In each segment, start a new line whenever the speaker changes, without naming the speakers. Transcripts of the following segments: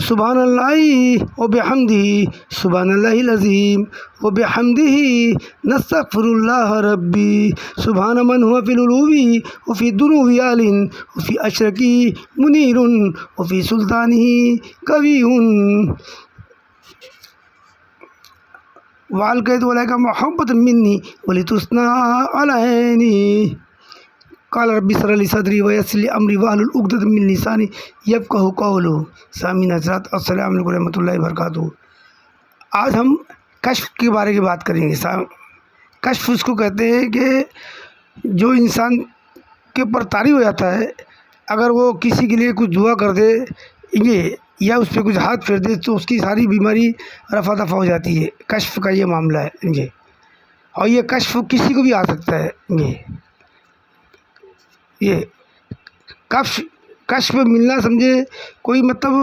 سبحان اللہ و بحمدہ سبحان اللہ العظیم و بحمدہ نستغفر اللہ ربی سبحان من هو فی العلوی و فی الدنو عال و فی اشرقی منیر و فی سلطانہ قوی والقیت علیک محبت منی ولتثنی علی عینی قال رب اشرح لي صدری ویسر لی امری واحلل عقدۃ من لسانی یفقہوا قولی۔ سامعین حضرات السلام علیکم ورحمۃ اللہ وبرکاتہ۔ آج ہم کشف کے بارے کی بات کریں گے۔ کشف اس کو کہتے ہیں کہ جو انسان کے اوپر طاری ہو جاتا ہے، اگر وہ کسی کے لیے کچھ دعا کر دے یہ یا اس پہ کچھ ہاتھ پھیر دے تو اس کی ساری بیماری رفع دفع ہو جاتی ہے۔ کشف کا یہ معاملہ ہے یہ، اور یہ کشف کسی کو بھی آ سکتا ہے۔ یہ کشف ملنا سمجھے کوئی مطلب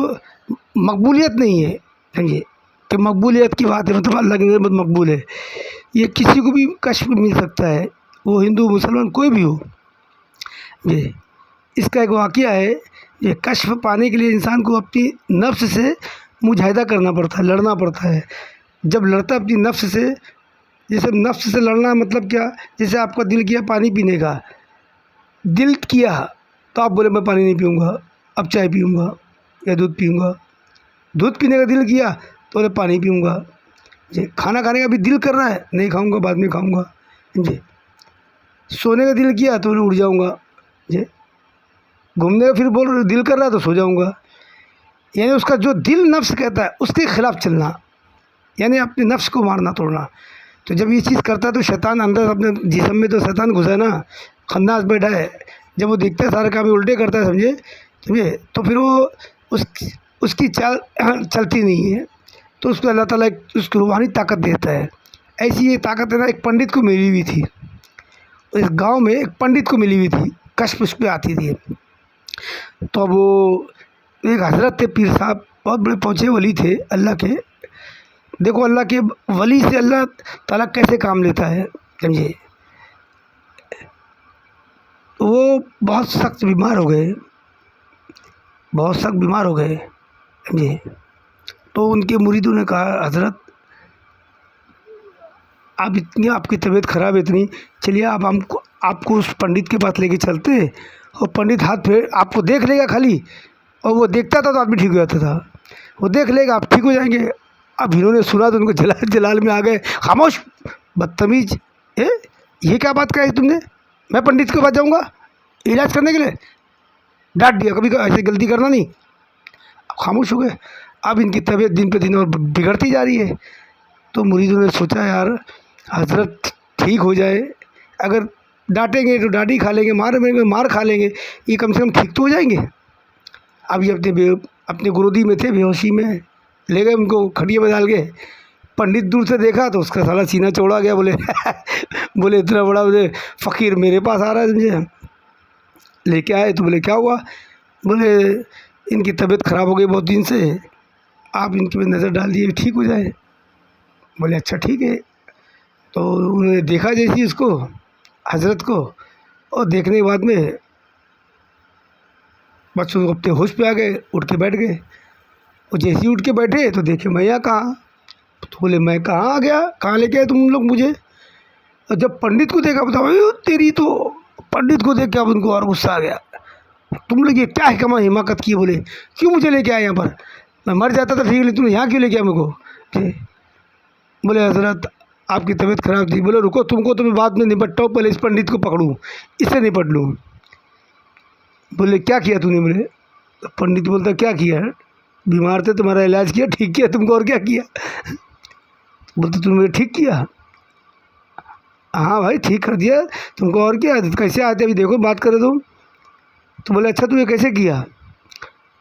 مقبولیت نہیں ہے، سمجھے کہ مقبولیت کی بات ہے، مطلب اللہ کی نعمت مقبول ہے۔ یہ کسی کو بھی کشف مل سکتا ہے، وہ ہندو مسلمان کوئی بھی ہو۔ یہ اس کا ایک واقعہ ہے۔ یہ کشف پانے کے لیے انسان کو اپنی نفس سے مجاہدہ کرنا پڑتا ہے، لڑنا پڑتا ہے۔ جب لڑتا ہے اپنی نفس سے، جیسے نفس سے لڑنا مطلب کیا، جیسے آپ کا دل کیا پانی پینے کا، دل کیا تو آپ بولے میں پانی نہیں پیوں گا، اب چائے پیوں گا یا دودھ پیوں گا۔ دودھ پینے کا دل کیا تو بولے پانی پیوں گا۔ جی کھانا کھانے کا بھی دل کر رہا ہے، نہیں کھاؤں گا بعد میں کھاؤں گا۔ جی سونے کا دل کیا تو اڑ جاؤں گا۔ جی گھومنے کا پھر دل کر رہا ہے تو سو جاؤں گا۔ یعنی اس کا جو دل نفس کہتا ہے اس کے خلاف چلنا، یعنی اپنے نفس کو مارنا توڑنا۔ تو جب یہ چیز کرتا ہے تو شیطان اندر اپنے جسم میں تو شیطان گھسا نا، خناس بیٹھا ہے، جب وہ دیکھتا ہے سارے کام الٹے کرتا ہے، سمجھے تو پھر وہ اس کی چال چلتی نہیں ہے، تو اس کو اللہ تعالیٰ اس کو روحانی طاقت دیتا ہے۔ ایسی یہ طاقت ہے نا ایک پنڈت کو ملی ہوئی تھی، اس گاؤں میں ایک پنڈت کو ملی ہوئی تھی، کشف اس پہ آتی تھی۔ تو اب وہ ایک حضرت تھے، پیر صاحب، بہت بڑے پہنچے ولی تھے اللہ کے۔ دیکھو اللہ کے ولی سے اللہ تعالیٰ کیسے کام لیتا ہے، سمجھے۔ وہ بہت سخت بیمار ہو گئے، بہت سخت بیمار ہو گئے جی۔ تو ان کے مریدوں نے کہا حضرت آپ کی طبیعت خراب ہے اتنی، چلیے آپ کو اس پنڈت کے پاس لے کے چلتے ہیں، اور پنڈت ہاتھ پھیر آپ کو دیکھ لے گا خالی، اور وہ دیکھتا تھا تو آدمی ٹھیک ہو جاتا تھا، وہ دیکھ لے گا آپ ٹھیک ہو جائیں گے۔ اب انہوں نے سنا تو ان کو جلال میں آ گئے، خاموش بدتمیز، یہ کیا بات کہی تم نے، میں پنڈت کے پاس جاؤں گا علاج کرنے کے لیے؟ ڈانٹ دیا، کبھی ایسے غلطی کرنا نہیں۔ خاموش ہو گئے۔ اب ان کی طبیعت دن پہ دن اور بگڑتی جا رہی ہے۔ تو مریدوں نے سوچا یار حضرت ٹھیک ہو جائے، اگر ڈانٹیں گے تو ڈانٹ ہی کھا لیں گے، مار کھا لیں گے، یہ کم سے کم ٹھیک تو ہو جائیں گے۔ اب یہ اپنے گرودی میں تھے، بے ہوشی میں لے گئے ان کو کھٹیا میں ڈال کے۔ پنڈت دور سے دیکھا تو اس کا سارا سینہ چوڑا گیا، بولے اتنا بڑا فقیر میرے پاس آ رہا ہے، سمجھے۔ لے کے آئے تو بولے کیا ہوا، بولے ان کی طبیعت خراب ہو گئی بہت دن سے، آپ ان کی نظر ڈال دیے ٹھیک ہو جائے۔ بولے اچھا ٹھیک ہے۔ تو انہوں نے دیکھا جیسی اس کو حضرت کو، اور دیکھنے کے بعد میں بس وہ اپنے ہوش پہ آ گئے، اٹھ کے بیٹھ گئے۔ اور جیسے ہی اٹھ کے بیٹھے تو دیکھے میں یہاں کہاں، تو بولے میں کہاں آ گیا، کہاں لے کے آئے تم لوگ مجھے۔ اور جب پنڈت کو دیکھا بتاؤ تیری تو، پنڈت کو دیکھ کے اب ان کو اور غصہ آ گیا، تم لوگ یہ کیا حماقت کی، بولے کیوں مجھے لے کے آئے یہاں پر، میں مر جاتا تھا ٹھیک، لیکن تم یہاں کیوں لے کے آئے میرے کو۔ بولے حضرت آپ کی طبیعت خراب تھی۔ بولے رکو تم کو تو میں بعد میں نپٹتا ہوں، پہلے اس پنڈت کو پکڑوں، اس سے نپٹ لوں۔ بولے کیا کیا تو نے، بولے پنڈت بولتا کیا کیا، بیمار تھے تمہارا علاج کیا، ٹھیک کیا، تم کو اور کیا کیا۔ بولتے تم نے ٹھیک کیا، ہاں بھائی ٹھیک کر دیا تم کو، اور کیا کیسے آتے ابھی دیکھو بات کرے تم۔ تو بولے اچھا تو یہ کیسے کیا،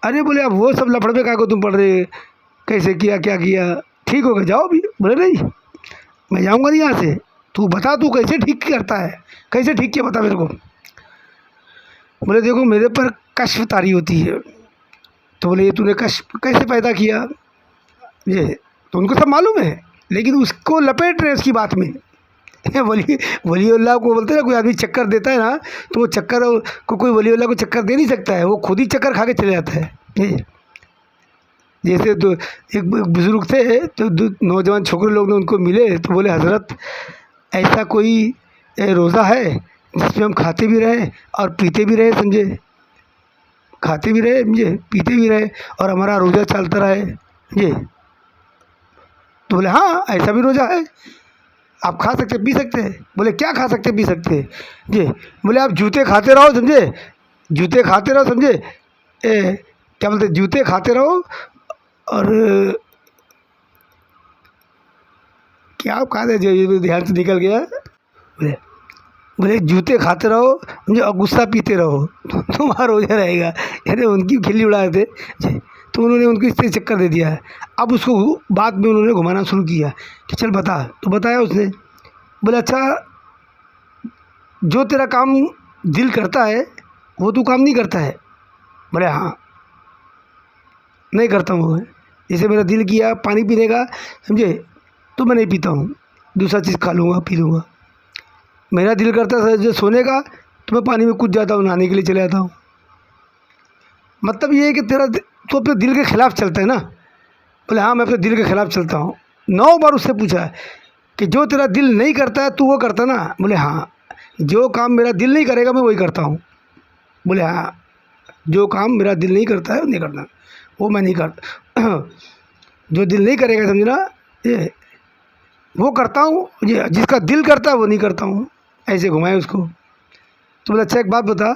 ارے بولے اب وہ سب لفڑے کا کو تم پڑھ رہے، کیسے کیا کیا کیا، ٹھیک ہو گیا جاؤ بھی۔ بولے نہیں میں جاؤں گا نہیں یہاں سے، تو بتا تو کیسے ٹھیک کرتا ہے، کیسے ٹھیک کیا بتا میرے کو۔ بولے دیکھو میرے پر کشف طاری ہوتی ہے۔ تو بولے یہ تو نے کشف کیسے پیدا کیا، یہ تو ان کو سب معلوم ہے، لیکن اس کو لپیٹ رہے اس کی بات میں۔ ولی اللہ کو بولتے ہیں نا، کوئی آدمی چکر دیتا ہے نا، تو وہ چکر کو کوئی ولی اللہ کو چکر دے نہیں سکتا ہے، وہ خود ہی چکر کھا کے چلے جاتا ہے۔ جیسے تو ایک بزرگ تھے تو نوجوان چھوکرے لوگ نے ان کو ملے تو بولے حضرت ایسا کوئی روزہ ہے جس میں ہم کھاتے بھی رہیں اور پیتے بھی رہے، سمجھے، کھاتے بھی رہے سمجھے، پیتے بھی رہے اور ہمارا روزہ چلتا رہے جی؟ تو بولے ہاں ایسا بھی روزہ ہے، آپ کھا سکتے پی سکتے ہیں۔ بولے کیا کھا سکتے پی سکتے جی؟ بولے آپ جوتے کھاتے رہو، سمجھے، جوتے کھاتے رہو، سمجھے، کیا بولتے، جوتے کھاتے رہو اور کیا آپ کھاتے جو دھیان سے نکل گیا، بولے بولے جوتے کھاتے رہو سمجھے اور غصہ پیتے رہو تمہارا روزہ رہے گا، یعنی ان کی کھلی اڑائے تھے جی۔ تو انہوں نے ان کو اس سے چکر دے دیا ہے۔ اب اس کو بعد میں انہوں نے گھمانا شروع کیا کہ چل بتا، تو بتایا اس نے، بولے اچھا جو تیرا کام دل کرتا ہے وہ تو کام نہیں کرتا ہے؟ بولے ہاں نہیں کرتا ہوں، جیسے میرا دل کیا پانی پینے کا سمجھے تو میں نہیں پیتا ہوں، دوسرا چیز کھا لوں گا پی لوں گا۔ میرا دل کرتا ہے جو سونے کا تو میں پانی میں کود جاتا ہوں، نہانے کے لیے چلے جاتا ہوں۔ مطلب یہ ہے کہ تیرا تو اپنے دل کے خلاف چلتا ہے نا؟ بولے ہاں میں اپنے دل کے خلاف چلتا ہوں۔ 9 بار اس سے پوچھا کہ جو تیرا دل نہیں کرتا ہے تو وہ کرتا نا؟ بولے ہاں جو کام میرا دل نہیں کرے گا میں وہی کرتا ہوں۔ بولے ہاں جو کام میرا دل نہیں کرتا ہے وہ نہیں کرنا، وہ میں نہیں کرتا جو دل نہیں کرے گا سمجھنا یہ وہ کرتا ہوں جی، جس کا دل کرتا ہے وہ نہیں کرتا ہوں، ایسے گھمائے اس کو۔ تو بولے اچھا ایک بات بتا،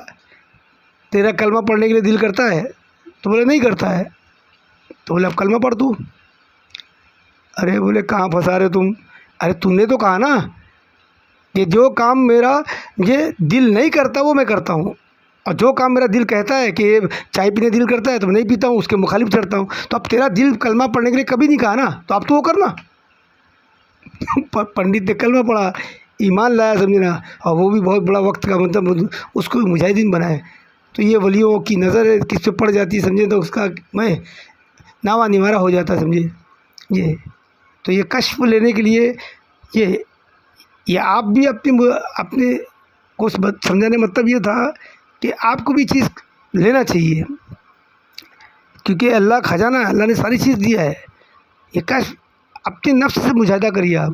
تیرا کلمہ پڑھنے کے لیے دل کرتا ہے؟ تو بولے نہیں کرتا ہے۔ تو بولے اب کلمہ پڑھ تو۔ ارے بولے کہاں پھنسا رہے تم؟ ارے تم نے تو کہا نا کہ جو کام میرا یہ دل نہیں کرتا وہ میں کرتا ہوں، اور جو کام میرا دل کہتا ہے کہ چائے پینے دل کرتا ہے تو میں نہیں پیتا ہوں، اس کے مخالف چڑھتا ہوں۔ تو اب تیرا دل کلمہ پڑھنے کے لیے کبھی نہیں کہا نا، تو اب تو وہ کرنا۔ پنڈت نے کلمہ پڑھا، ایمان لایا سمجھنا، اور وہ بھی بہت بڑا وقت کا مطلب اس کو مجاہدین بنائے۔ تو یہ ولیوں کی نظر کس پہ پڑ جاتی ہے سمجھے، تو اس کا میں ناوا نوارا ہو جاتا سمجھے یہ۔ تو یہ کشف لینے کے لیے یہ آپ بھی اپنے کو سمجھانے مطلب یہ تھا کہ آپ کو بھی چیز لینا چاہیے، کیونکہ اللہ خزانہ ہے، اللہ نے ساری چیز دیا ہے۔ یہ کشف اپنے نفس سے مجاہدہ کریے آپ۔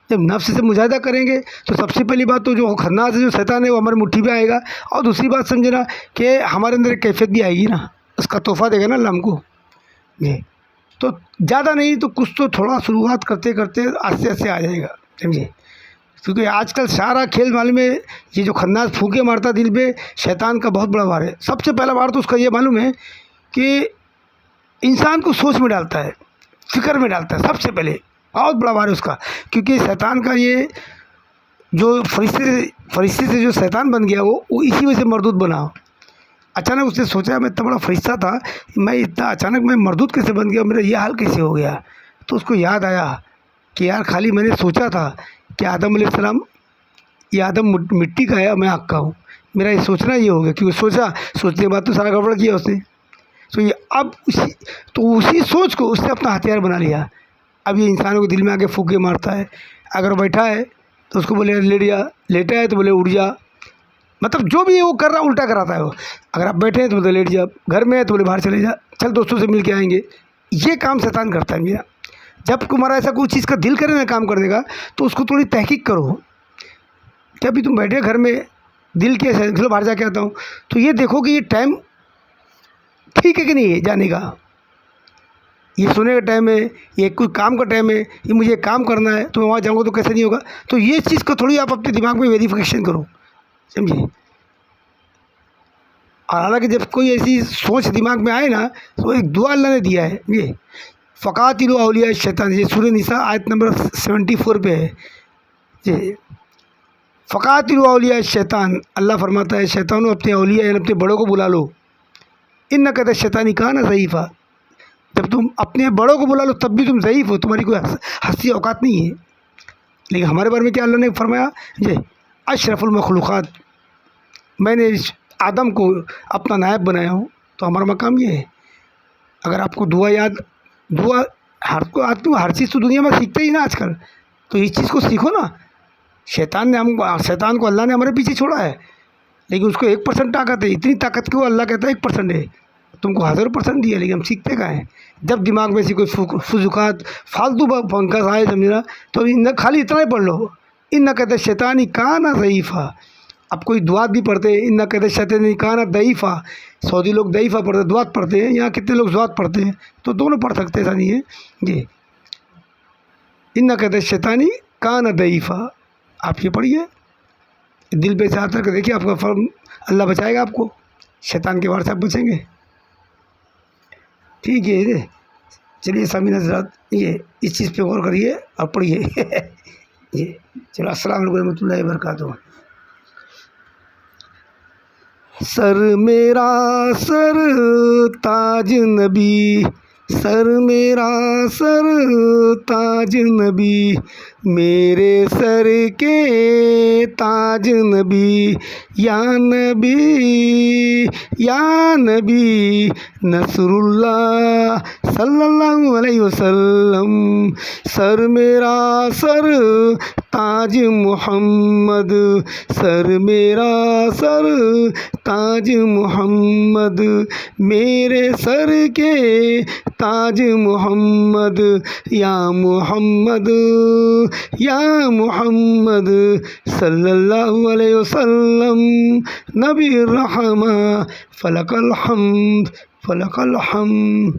جب نفس سے مجاہدہ کریں گے تو سب سے پہلی بات تو جو خناس ہے، جو شیطان ہے، وہ ہمارے مٹھی پہ آئے گا، اور دوسری بات سمجھنا کہ ہمارے اندر ایک کیفیت بھی آئے گی نا، اس کا تحفہ دے گا نا اللہ ہم کو جی۔ تو زیادہ نہیں تو کچھ تو تھوڑا شروعات کرتے کرتے آہستہ آہستہ آ جائے گا سمجھے، کیونکہ آج کل سارا کھیل معلوم ہے، یہ جو خناس پھونکے مارتا دل پہ، شیطان کا بہت بڑا وار ہے۔ سب سے پہلا وار تو اس کا یہ معلوم ہے کہ انسان کو سوچ میں ڈالتا ہے، فکر میں ڈالتا ہے، سب سے پہلے بہت بڑا وار ہے اس کا، کیونکہ شیطان کا یہ جو فرشتے سے جو شیطان بن گیا وہ اسی وجہ سے مردود بنا۔ اچانک اس نے سوچا میں اتنا بڑا فرشتہ تھا، میں اتنا اچانک میں مردود کیسے بن گیا، میرا یہ حال کیسے ہو گیا؟ تو اس کو یاد آیا کہ یار خالی میں نے سوچا تھا کہ آدم علیہ السلام، یہ آدم مٹی کا ہے میں آگ کا ہوں، میرا یہ سوچنا یہ ہو گیا، کیونکہ سوچنے کے بعد تو سارا گڑبڑ کیا اس نے۔ تو یہ اب اسی سوچ کو اس نے اپنا ہتھیار بنا لیا۔ اب یہ انسانوں کے دل میں آ کے پھونکے مارتا ہے، اگر بیٹھا ہے تو اس کو بولے لیٹ جا، لیٹا ہے تو بولے اٹھ جا، مطلب جو بھی وہ کر رہا الٹا کراتا ہے وہ۔ اگر آپ بیٹھے ہیں تو بولے لیٹ جا، گھر میں ہے تو بولے باہر چلے جا، چل دوستوں سے مل کے آئیں گے۔ یہ کام شیطان کرتا ہے میرا۔ جب تمہارا ایسا کوئی چیز کا دل کرے نا کام کرنے کا تو اس کو تھوڑی تحقیق کرو کہ ابھی تم بیٹھے گھر میں، دل کیسا ہے، چلو باہر جا کے آتا ہوں، تو یہ دیکھو کہ یہ ٹائم ٹھیک ہے کہ نہیں ہے جانے کا، یہ سونے کا ٹائم ہے، یہ کوئی کام کا ٹائم ہے، یہ مجھے کام کرنا ہے، تو میں وہاں جاؤں گا تو کیسے نہیں ہوگا۔ تو یہ چیز کو تھوڑی آپ اپنے دماغ میں ویریفیکیشن کرو سمجھے۔ اور حالانکہ جب کوئی ایسی سوچ دماغ میں آئے نا تو ایک دعا اللہ نے دیا ہے، یہ فقاتلوا اولیاء الشیطان، یہ سورہ نساء آیت نمبر 74 پہ ہے جی۔ فقاتلوا اولیاء الشیطان، اللہ فرماتا ہے شیطانوں اپنے اولیاء یعنی اپنے بڑوں کو بلا لو، انک الشیطان کان ضعیفا، جب تم اپنے بڑوں کو بلا لو تب بھی تم ضعیف ہو، تمہاری کوئی حسی اوقات نہیں ہے۔ لیکن ہمارے بارے میں کیا اللہ نے فرمایا جی، اشرف المخلوقات، میں نے آدم کو اپنا نائب بنایا ہوں، تو ہمارا مقام یہ ہے۔ اگر آپ کو دعا ہر چیز تو دنیا میں سیکھتے ہی نا آج کل، تو اس چیز کو سیکھو نا۔ شیطان کو اللہ نے ہمارے پیچھے چھوڑا ہے، لیکن اس کو 1% طاقت ہے، اتنی طاقت کہ وہ اللہ کہتا ہے 1% ہے، تم کو 1000% دیا، لیکن ہم سیکھتے کہاں ہیں؟ جب دماغ میں سے کوئی فضوقات فالتو فنکس آئے سمجھنا تو خالی اتنا ہی پڑھ لو، ان نہ کہتے شیطانی کانا ضعیفہ. اب کوئی دعات بھی پڑھتے ہیں، ان نہ کہتے شیطانی کانا ضعیفہ. سعودی لوگ ضعیفہ پڑھتے ہیں، دعات پڑھتے ہیں، یہاں کتنے لوگ دعات پڑھتے ہیں، تو دونوں پڑھ سکتے ہیں، ایسا نہیں ہے جی. ان نہ کہتے شیطانی کانا ضعیفہ، آپ یہ پڑھیے، دل پہ سے آتا کہ دیکھیے آپ کا فرم اللہ بچائے گا آپ کو، شیطان کے وار سے آپ بچیں گے. ٹھیک ہے یہ چلیے سامعین حضرات، یہ اس چیز پہ غور کریے اور پڑھیے. یہ چلو، السلام علیکم ورحمۃ اللہ وبرکاتہ. سر میرا سر تاج نبی، سر میرا سر تاج نبی، میرے سر کے تاج نبی، یا نبی یا نبی نصر اللہ صلی اللہ علیہ وسلم. سر میرا سر تاج محمد، سر میرا سر تاج محمد، میرے سر کے تاج محمد، یا محمد یا محمد صلی اللہ علیہ وسلم. نبی الرحمہ فلک الحمد فلک الحمد.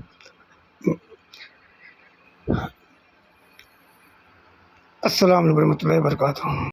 السلام علیکم ورحمۃ اللہ وبرکاتہ.